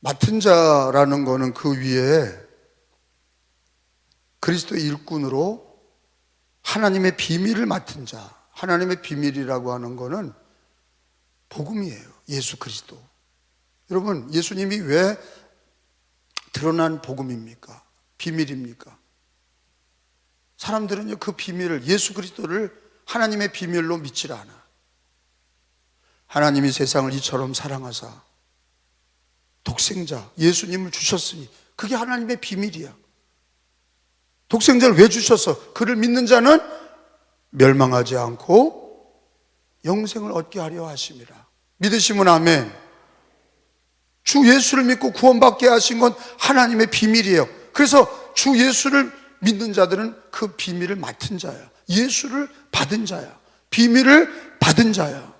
맡은 자라는 거는 그 위에 그리스도의 일꾼으로 하나님의 비밀을 맡은 자, 하나님의 비밀이라고 하는 거는 복음이에요. 예수 그리스도. 여러분, 예수님이 왜 드러난 복음입니까? 비밀입니까? 사람들은요, 그 비밀을, 예수 그리스도를 하나님의 비밀로 믿질 않아. 하나님이 세상을 이처럼 사랑하사 독생자 예수님을 주셨으니 그게 하나님의 비밀이야. 독생자를 왜 주셨어? 그를 믿는 자는 멸망하지 않고 영생을 얻게 하려 하심이라. 믿으시면 아멘. 주 예수를 믿고 구원받게 하신 건 하나님의 비밀이에요. 그래서 주 예수를 믿는 자들은 그 비밀을 맡은 자야. 예수를 받은 자야. 비밀을 받은 자야.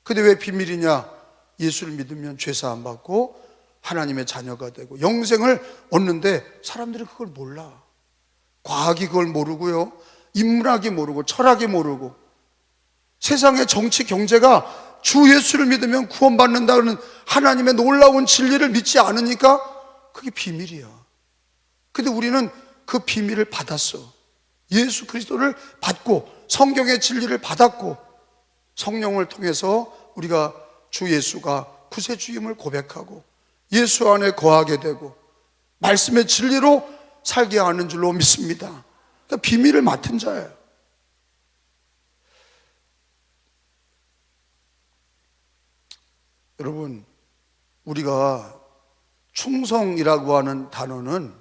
근데 왜 비밀이냐? 예수를 믿으면 죄사함 받고 하나님의 자녀가 되고 영생을 얻는데 사람들은 그걸 몰라. 과학이 그걸 모르고요, 인문학이 모르고 철학이 모르고 세상의 정치 경제가 주 예수를 믿으면 구원받는다는 하나님의 놀라운 진리를 믿지 않으니까 그게 비밀이야. 근데 우리는 그 비밀을 받았어. 예수 그리스도를 받고 성경의 진리를 받았고 성령을 통해서 우리가 주 예수가 구세주임을 고백하고 예수 안에 거하게 되고 말씀의 진리로 살게 하는 줄로 믿습니다. 그러니까 비밀을 맡은 자예요. 여러분, 우리가 충성이라고 하는 단어는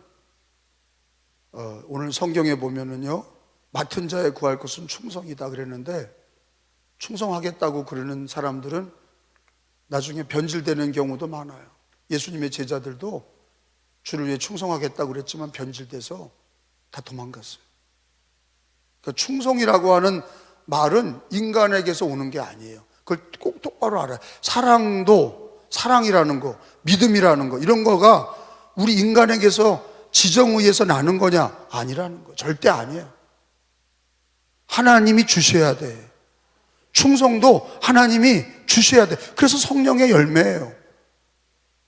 오늘 성경에 보면은요, 맡은 자에 구할 것은 충성이다 그랬는데 충성하겠다고 그러는 사람들은 나중에 변질되는 경우도 많아요. 예수님의 제자들도 주를 위해 충성하겠다고 그랬지만 변질돼서 다 도망갔어요. 그러니까 충성이라고 하는 말은 인간에게서 오는 게 아니에요. 그걸 꼭 똑바로 알아요. 사랑도, 사랑이라는 거, 믿음이라는 거, 이런 거가 우리 인간에게서 지정의에서 나는 거냐? 아니라는 거. 절대 아니에요. 하나님이 주셔야 돼. 충성도 하나님이 주셔야 돼. 그래서 성령의 열매예요.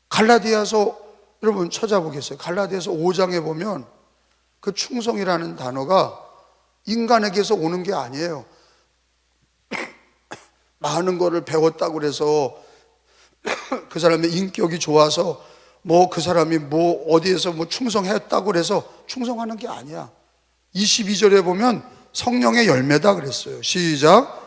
갈라디아서 여러분 찾아보겠어요. 갈라디아서 5장에 보면 그 충성이라는 단어가 인간에게서 오는 게 아니에요. 많은 거를 배웠다고 그래서 그 사람의 인격이 좋아서 뭐 그 사람이 뭐 어디에서 뭐 충성했다고 그래서 충성하는 게 아니야. 22절에 보면 성령의 열매다 그랬어요. 시작.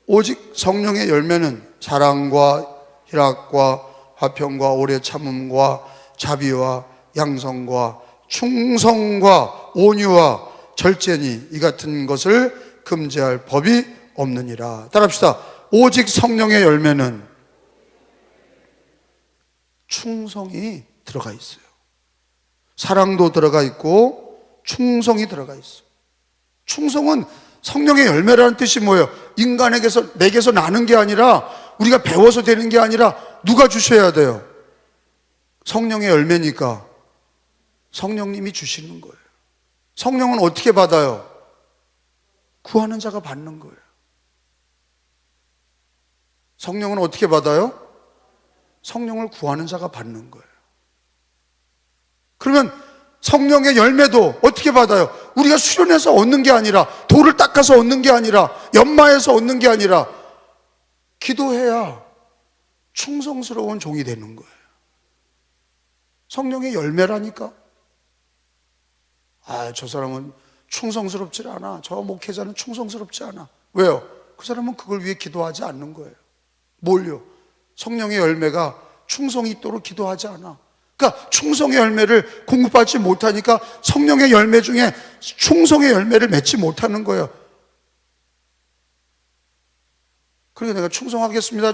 오직 성령의 열매는 사랑과 희락과 화평과 오래 참음과 자비와 양성과 충성과 온유와 절제니 이 같은 것을 금지할 법이 없느니라. 따라합시다. 오직 성령의 열매는 충성이 들어가 있어요. 사랑도 들어가 있고 충성이 들어가 있어요. 충성은 성령의 열매라는 뜻이 뭐예요? 인간에게서, 내게서 나는 게 아니라 우리가 배워서 되는 게 아니라 누가 주셔야 돼요? 성령의 열매니까 성령님이 주시는 거예요. 성령은 어떻게 받아요? 구하는 자가 받는 거예요. 성령은 어떻게 받아요? 성령을 구하는 자가 받는 거예요. 그러면 성령의 열매도 어떻게 받아요? 우리가 수련해서 얻는 게 아니라, 돌을 닦아서 얻는 게 아니라, 연마해서 얻는 게 아니라 기도해야 충성스러운 종이 되는 거예요. 성령의 열매라니까. 아, 저 사람은 충성스럽지 않아. 저 목회자는 충성스럽지 않아. 왜요? 그 사람은 그걸 위해 기도하지 않는 거예요. 뭘요? 성령의 열매가 충성이 있도록 기도하지 않아. 그러니까 충성의 열매를 공급받지 못하니까 성령의 열매 중에 충성의 열매를 맺지 못하는 거예요. 그러니까 내가 충성하겠습니다,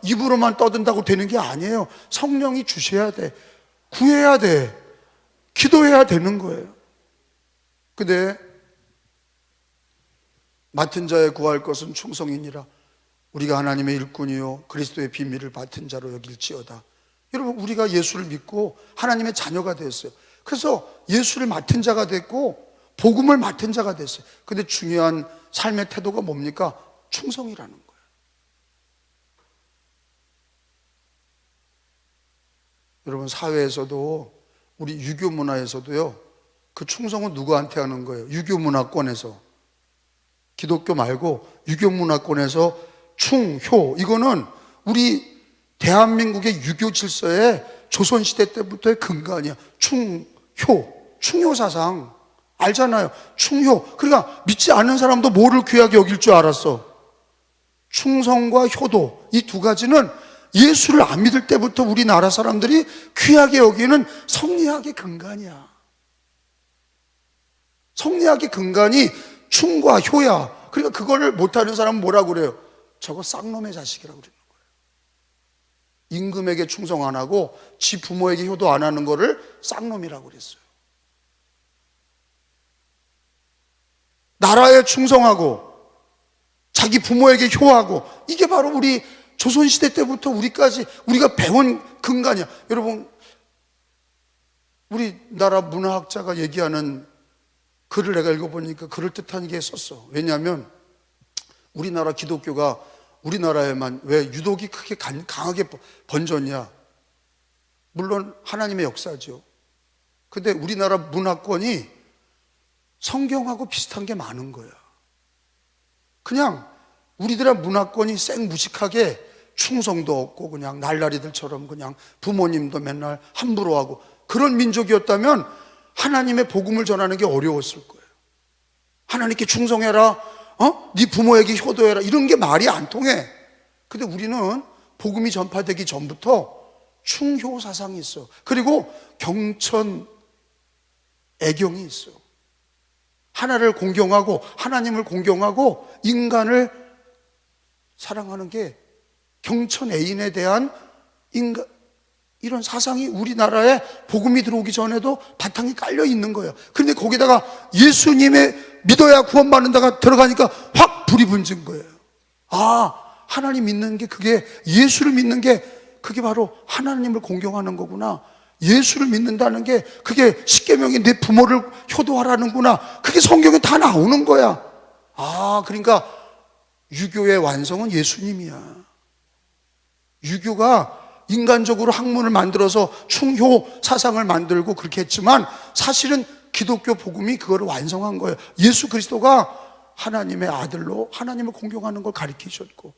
입으로만 떠든다고 되는 게 아니에요. 성령이 주셔야 돼. 구해야 돼. 기도해야 되는 거예요. 근데 맡은 자에 구할 것은 충성이니라. 우리가 하나님의 일꾼이요 그리스도의 비밀을 맡은 자로 여길지어다. 여러분, 우리가 예수를 믿고 하나님의 자녀가 됐어요. 그래서 예수를 맡은 자가 됐고 복음을 맡은 자가 됐어요. 근데 중요한 삶의 태도가 뭡니까? 충성이라는 거예요. 여러분, 사회에서도, 우리 유교 문화에서도요, 그 충성은 누구한테 하는 거예요? 유교 문화권에서. 기독교 말고 유교 문화권에서 충효, 이거는 우리 대한민국의 유교 질서의 조선시대 때부터의 근간이야. 충효 사상 알잖아요. 충효. 그러니까 믿지 않는 사람도 뭐를 귀하게 여길 줄 알았어? 충성과 효도, 이 두 가지는 예수를 안 믿을 때부터 우리나라 사람들이 귀하게 여기는 성리학의 근간이야. 성리학의 근간이 충과 효야. 그러니까 그거를 못하는 사람은 뭐라고 그래요? 저거 쌍놈의 자식이라고 그러는 거예요. 임금에게 충성 안 하고 지 부모에게 효도 안 하는 거를 쌍놈이라고 그랬어요. 나라에 충성하고 자기 부모에게 효하고, 이게 바로 우리 조선시대 때부터 우리까지 우리가 배운 근간이야. 여러분, 우리나라 문화학자가 얘기하는 글을 내가 읽어보니까 그럴듯한 게 썼어. 왜냐하면 우리나라 기독교가 우리나라에만 왜 유독이 크게 강하게 번졌냐? 물론 하나님의 역사죠. 근데 우리나라 문화권이 성경하고 비슷한 게 많은 거야. 그냥 우리들의 문화권이 생무식하게 충성도 없고 그냥 날라리들처럼 그냥 부모님도 맨날 함부로 하고 그런 민족이었다면 하나님의 복음을 전하는 게 어려웠을 거예요. 하나님께 충성해라, 네 부모에게 효도해라, 이런 게 말이 안 통해. 근데 우리는 복음이 전파되기 전부터 충효 사상이 있어. 그리고 경천 애경이 있어. 하나를 공경하고 하나님을 공경하고 인간을 사랑하는 게 경천 애인에 대한 이런 사상이 우리나라에 복음이 들어오기 전에도 바탕이 깔려 있는 거예요. 그런데 거기다가 예수님의 믿어야 구원받는다가 들어가니까 확 불이 붙은 거예요. 아, 하나님 믿는 게, 그게 예수를 믿는 게 그게 바로 하나님을 공경하는 거구나. 예수를 믿는다는 게 그게 십계명이 내 부모를 효도하라는구나. 그게 성경에 다 나오는 거야. 아, 그러니까 유교의 완성은 예수님이야. 유교가 인간적으로 학문을 만들어서 충효 사상을 만들고 그렇게 했지만 사실은 기독교 복음이 그거를 완성한 거예요. 예수 그리스도가 하나님의 아들로 하나님을 공경하는 걸 가르치셨고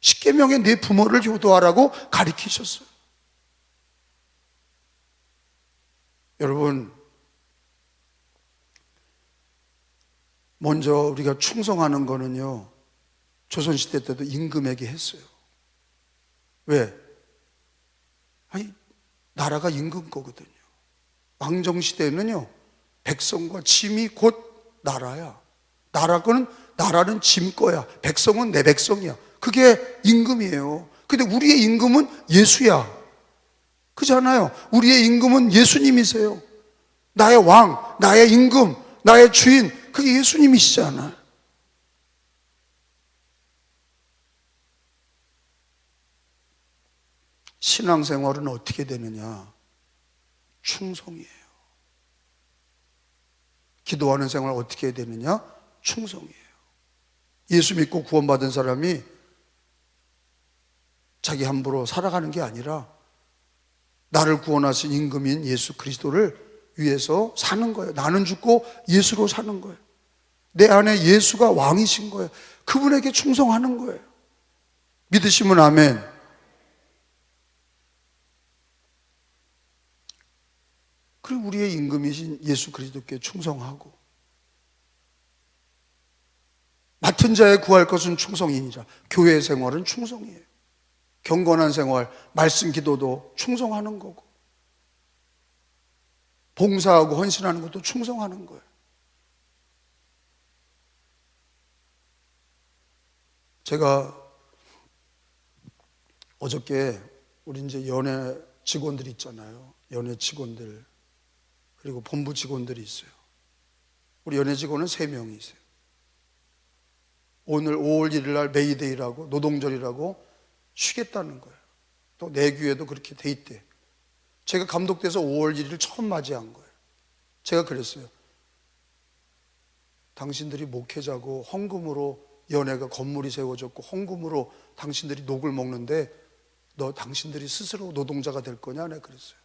십계명에 내 부모를 효도하라고 가르치셨어요. 여러분, 먼저 우리가 충성하는 거는요, 조선시대 때도 임금에게 했어요. 왜? 아니, 나라가 임금 거거든요. 왕정시대에는요, 백성과 짐이 곧 나라야. 나라는 짐 거야. 백성은 내 백성이야. 그게 임금이에요. 근데 우리의 임금은 예수야. 그렇잖아요. 우리의 임금은 예수님이세요. 나의 왕, 나의 임금, 나의 주인, 그게 예수님이시잖아요. 신앙생활은 어떻게 되느냐? 충성이에요. 기도하는 생활 어떻게 해야 되느냐? 충성이에요. 예수 믿고 구원받은 사람이 자기 함부로 살아가는 게 아니라 나를 구원하신 임금인 예수 그리스도를 위해서 사는 거예요. 나는 죽고 예수로 사는 거예요. 내 안에 예수가 왕이신 거예요. 그분에게 충성하는 거예요. 믿으시면 아멘. 그리고 우리의 임금이신 예수 그리스도께 충성하고, 맡은 자에 구할 것은 충성이니라. 교회 생활은 충성이에요. 경건한 생활, 말씀 기도도 충성하는 거고, 봉사하고 헌신하는 것도 충성하는 거예요. 제가 어저께 우리 이제 연예 직원들 있잖아요. 연예 직원들, 그리고 본부 직원들이 있어요. 우리 연예 직원은 3명이 있어요. 오늘 5월 1일 날 메이데이라고, 노동절이라고 쉬겠다는 거예요. 또 내규에도 그렇게 돼 있대. 제가 감독돼서 5월 1일을 처음 맞이한 거예요. 제가 그랬어요. 당신들이 목회자고 헌금으로 연예가 건물이 세워졌고 헌금으로 당신들이 녹을 먹는데 너 당신들이 스스로 노동자가 될 거냐? 내가 그랬어요.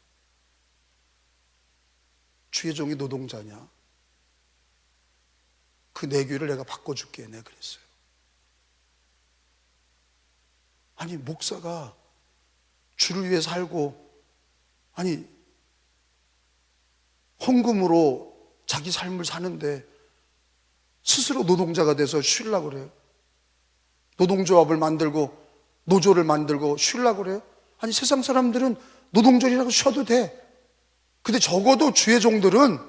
주의 종이 노동자냐? 그 내규를 내가 바꿔줄게. 내가 그랬어요. 아니, 목사가 주를 위해 살고, 아니, 헌금으로 자기 삶을 사는데 스스로 노동자가 돼서 쉬려고 그래요. 노동조합을 만들고 노조를 만들고 쉬려고 그래요. 아니, 세상 사람들은 노동절이라고 쉬어도 돼. 근데 적어도 주의 종들은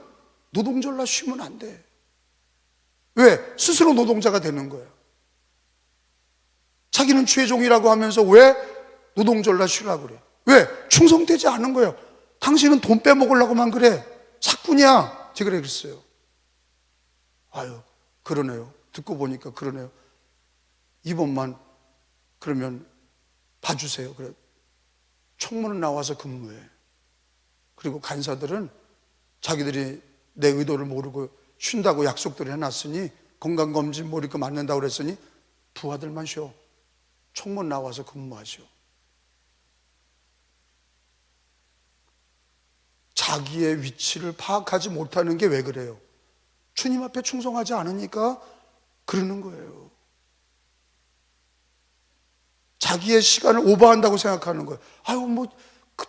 노동절날 쉬면 안 돼. 왜? 스스로 노동자가 되는 거예요. 자기는 주의 종이라고 하면서 왜 노동절날 쉬려고 그래요? 왜? 충성되지 않은 거예요. 당신은 돈 빼먹으려고만 그래. 사꾼이야. 제가 그랬어요. 아유, 그러네요. 듣고 보니까 그러네요. 이번만 그러면 봐주세요. 그래. 총무는 나와서 근무해. 그리고 간사들은 자기들이 내 의도를 모르고 쉰다고 약속들을 해놨으니, 건강검진 뭐 이렇게 맞는다고 그랬으니 부하들만 쉬어. 총무 나와서 근무하시오. 자기의 위치를 파악하지 못하는 게 왜 그래요? 주님 앞에 충성하지 않으니까 그러는 거예요. 자기의 시간을 오버한다고 생각하는 거예요. 아유, 뭐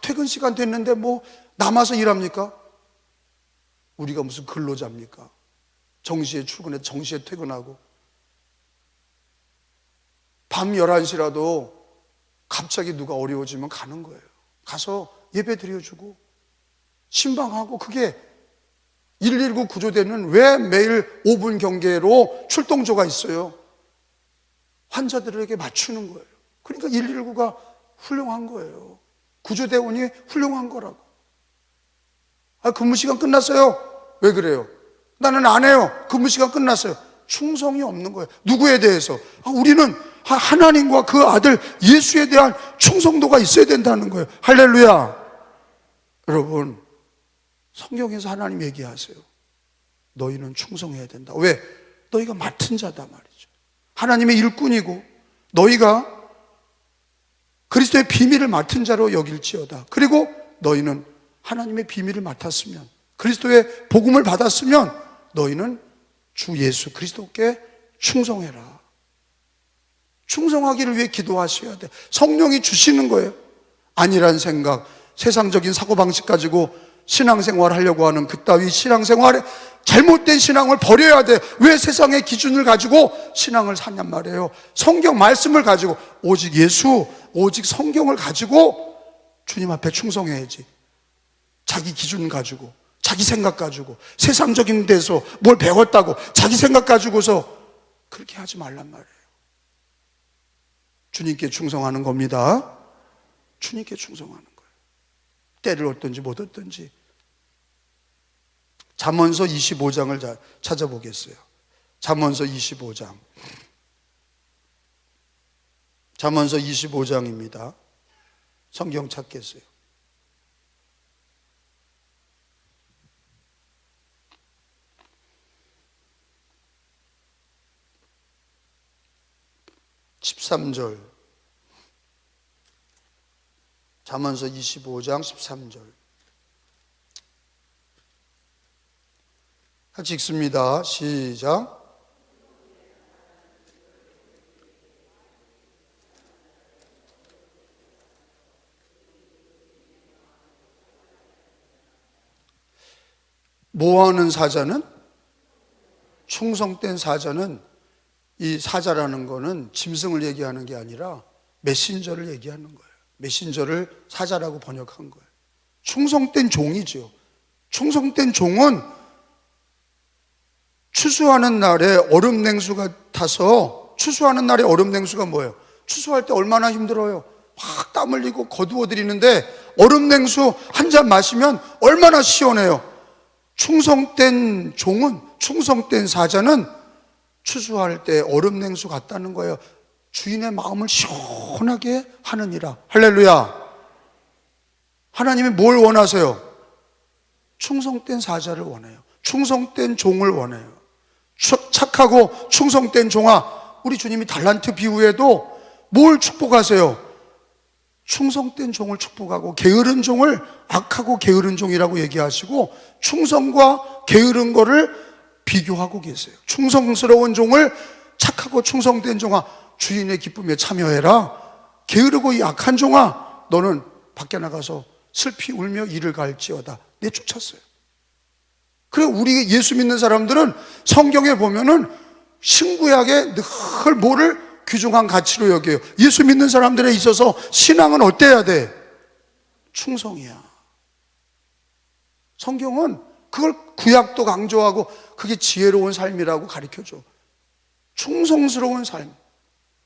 퇴근 시간 됐는데 뭐 남아서 일합니까? 우리가 무슨 근로자입니까? 정시에 출근해 정시에 퇴근하고 밤 11시라도 갑자기 누가 어려워지면 가는 거예요. 가서 예배 드려주고 신방하고. 그게 119 구조대는 왜 매일 5분 경계로 출동조가 있어요? 환자들에게 맞추는 거예요. 그러니까 119가 훌륭한 거예요. 구조대원이 훌륭한 거라고. 아, 근무 시간 끝났어요. 왜 그래요? 나는 안 해요. 근무 시간 끝났어요. 충성이 없는 거예요. 누구에 대해서? 우리는 하나님과 그 아들 예수에 대한 충성도가 있어야 된다는 거예요. 할렐루야. 여러분, 성경에서 하나님 얘기하세요. 너희는 충성해야 된다. 왜? 너희가 맡은 자다 말이죠. 하나님의 일꾼이고 너희가 그리스도의 비밀을 맡은 자로 여길지어다. 그리고 너희는 하나님의 비밀을 맡았으면, 그리스도의 복음을 받았으면 너희는 주 예수 그리스도께 충성해라. 충성하기를 위해 기도하셔야 돼. 성령이 주시는 거예요. 아니란 생각, 세상적인 사고방식 가지고 신앙생활 하려고 하는 그따위 신앙생활에 잘못된 신앙을 버려야 돼. 왜 세상의 기준을 가지고 신앙을 사냔 말이에요. 성경 말씀을 가지고, 오직 예수, 오직 성경을 가지고 주님 앞에 충성해야지. 자기 기준 가지고, 자기 생각 가지고, 세상적인 데서 뭘 배웠다고 자기 생각 가지고서 그렇게 하지 말란 말이에요. 주님께 충성하는 겁니다. 주님께 충성하는 거예요. 때를 얻든지 못 얻든지. 잠언서 25장을 찾아보겠어요. 잠언서 25장. 잠언서 25장입니다. 성경 찾겠어요. (13절) 잠언서 25장 13절 같이 읽습니다. 시작. 뭐하는 사자는? 충성된 사자는, 이 사자라는 거는 짐승을 얘기하는 게 아니라 메신저를 얘기하는 거예요. 메신저를 사자라고 번역한 거예요. 충성된 종이죠. 충성된 종은 추수하는 날에 얼음 냉수가 타서, 추수하는 날에 얼음 냉수가 뭐예요? 추수할 때 얼마나 힘들어요. 확 땀 흘리고 거두어 드리는데 얼음 냉수 한 잔 마시면 얼마나 시원해요. 충성된 종은, 충성된 사자는 추수할 때 얼음 냉수 같다는 거예요. 주인의 마음을 시원하게 하느니라. 할렐루야. 하나님이 뭘 원하세요? 충성된 사자를 원해요. 충성된 종을 원해요. 착하고 충성된 종아, 우리 주님이 달란트 비유에도 뭘 축복하세요? 충성된 종을 축복하고 게으른 종을 악하고 게으른 종이라고 얘기하시고 충성과 게으른 거를 비교하고 계세요. 충성스러운 종을 착하고 충성된 종아 주인의 기쁨에 참여해라. 게으르고 약한 종아 너는 밖에 나가서 슬피 울며 이를 갈지어다 내쫓았어요. 그래 우리 예수 믿는 사람들은 성경에 보면은 신구약에 늘 뭐를 귀중한 가치로 여겨요. 예수 믿는 사람들에 있어서 신앙은 어때야 돼? 충성이야. 성경은 그걸 구약도 강조하고 그게 지혜로운 삶이라고 가르쳐줘. 충성스러운 삶.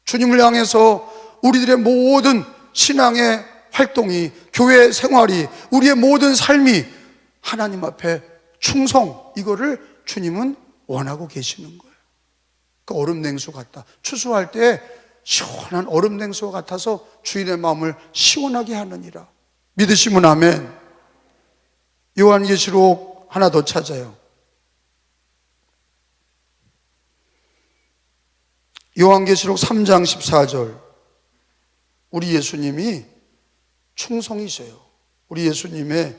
주님을 향해서 우리들의 모든 신앙의 활동이, 교회 생활이, 우리의 모든 삶이 하나님 앞에 충성, 이거를 주님은 원하고 계시는 거예요. 그 얼음 냉수 같다. 추수할 때 시원한 얼음 냉수와 같아서 주인의 마음을 시원하게 하느니라. 믿으시면 아멘. 요한계시록 하나 더 찾아요. 요한계시록 3장 14절. 우리 예수님이 충성이세요. 우리 예수님의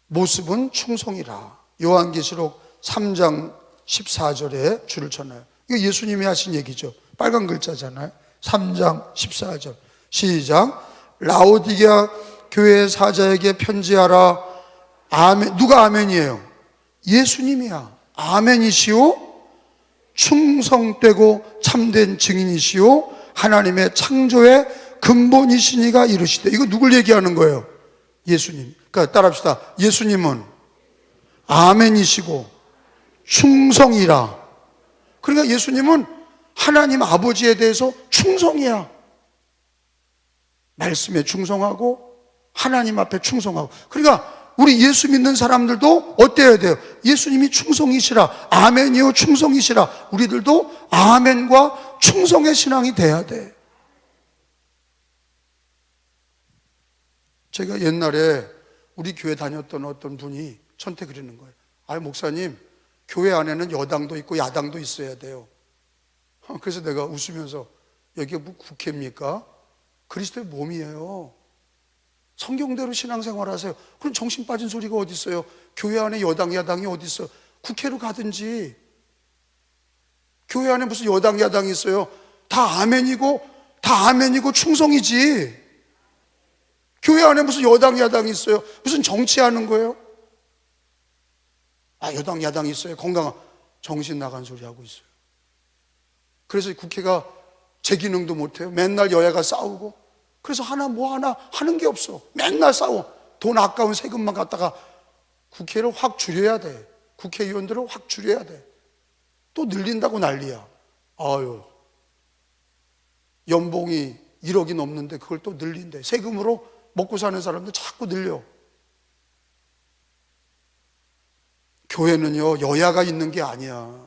모습은 충성이라. 요한계시록 3장 14절에 줄을 쳐놔요. 이거 예수님이 하신 얘기죠. 빨간 글자잖아요. 3장 14절 시작. 라오디게아 교회 사자에게 편지하라. 아멘. 누가 아멘이에요? 예수님이야. 아멘이시오. 충성되고 참된 증인이시오. 하나님의 창조의 근본이시니가 이르시되. 이거 누굴 얘기하는 거예요? 예수님. 그러니까 따라합시다. 예수님은 아멘이시고 충성이라. 그러니까 예수님은 하나님 아버지에 대해서 충성이야. 말씀에 충성하고 하나님 앞에 충성하고. 그러니까 우리 예수 믿는 사람들도 어때야 돼요? 예수님이 충성이시라. 아멘이요 충성이시라. 우리들도 아멘과 충성의 신앙이 돼야 돼. 제가 옛날에 우리 교회 다녔던 어떤 분이 저한테 그러는 거예요. 아유 목사님, 교회 안에는 여당도 있고 야당도 있어야 돼요. 그래서 내가 웃으면서 여기가 뭐 국회입니까? 그리스도의 몸이에요. 성경대로 신앙생활 하세요. 그럼 정신 빠진 소리가 어디 있어요? 교회 안에 여당 야당이 어디 있어요? 국회로 가든지. 교회 안에 무슨 여당 야당이 있어요? 다 아멘이고 충성이지. 교회 안에 무슨 여당 야당이 있어요? 무슨 정치하는 거예요? 아, 여당 야당이 있어요. 건강한 정신 나간 소리 하고 있어요. 그래서 국회가 제 기능도 못해요. 맨날 여야가 싸우고. 그래서 하나 하는 게 없어. 맨날 싸워. 돈 아까운 세금만 갖다가 국회를 확 줄여야 돼. 국회의원들을 확 줄여야 돼. 또 늘린다고 난리야. 아유, 연봉이 1억이 넘는데 그걸 또 늘린대. 세금으로 먹고 사는 사람들 자꾸 늘려. 교회는요, 여야가 있는 게 아니야.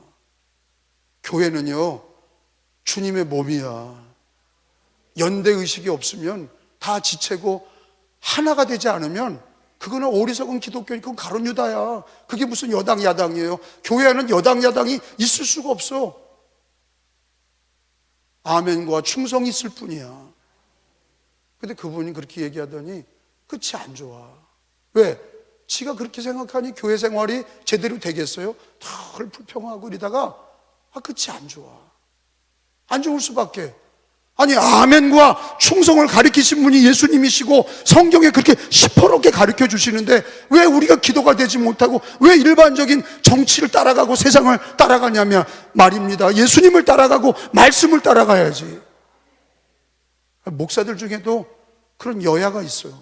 교회는요, 주님의 몸이야. 연대의식이 없으면 다 지체고 하나가 되지 않으면 그거는 어리석은 기독교니 그건 가론 유다야. 그게 무슨 여당 야당이에요. 교회에는 여당 야당이 있을 수가 없어. 아멘과 충성이 있을 뿐이야. 근데 그분이 그렇게 얘기하더니 끝이 안 좋아. 왜? 지가 그렇게 생각하니 교회 생활이 제대로 되겠어요? 덜 불평하고 이러다가 끝이 안 좋아. 안 좋을 수밖에. 아니, 아멘과 충성을 가르치신 분이 예수님이시고 성경에 그렇게 시퍼렇게 가르쳐 주시는데 왜 우리가 기도가 되지 못하고 왜 일반적인 정치를 따라가고 세상을 따라가냐면 말입니다. 예수님을 따라가고 말씀을 따라가야지. 목사들 중에도 그런 여야가 있어요.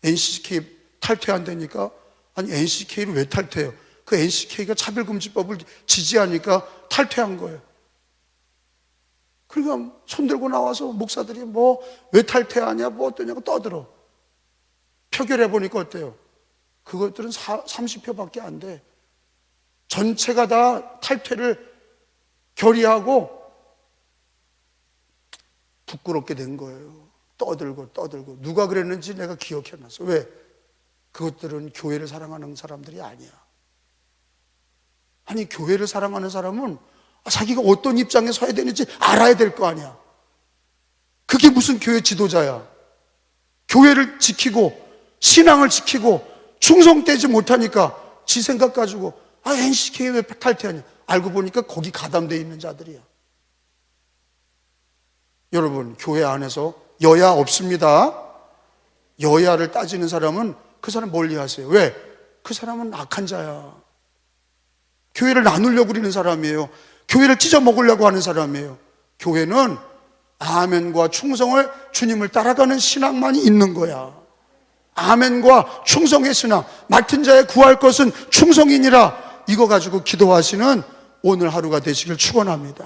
NCK 탈퇴한다니까. 아니, NCK를 왜 탈퇴해요? 그 NCK가 차별금지법을 지지하니까 탈퇴한 거예요. 그러니까 손들고 나와서 목사들이 뭐 왜 탈퇴하냐 뭐 어떠냐고 떠들어. 표결해 보니까 어때요? 그것들은 30표밖에 안 돼. 전체가 다 탈퇴를 결의하고 부끄럽게 된 거예요. 떠들고 누가 그랬는지 내가 기억해놨어. 왜? 그것들은 교회를 사랑하는 사람들이 아니야. 아니, 교회를 사랑하는 사람은 자기가 어떤 입장에 서야 되는지 알아야 될 거 아니야. 그게 무슨 교회 지도자야? 교회를 지키고 신앙을 지키고 충성되지 못하니까 지 생각 가지고 NCK 왜 탈퇴하냐? 알고 보니까 거기 가담되어 있는 자들이야. 여러분, 교회 안에서 여야 없습니다. 여야를 따지는 사람은 그 사람 멀리 하세요. 왜? 그 사람은 악한 자야. 교회를 나누려고 그러는 사람이에요. 교회를 찢어먹으려고 하는 사람이에요. 교회는 아멘과 충성을 주님을 따라가는 신앙만이 있는 거야. 아멘과 충성의 신앙, 맡은 자의 구할 것은 충성이니라, 이거 가지고 기도하시는 오늘 하루가 되시길 축원합니다.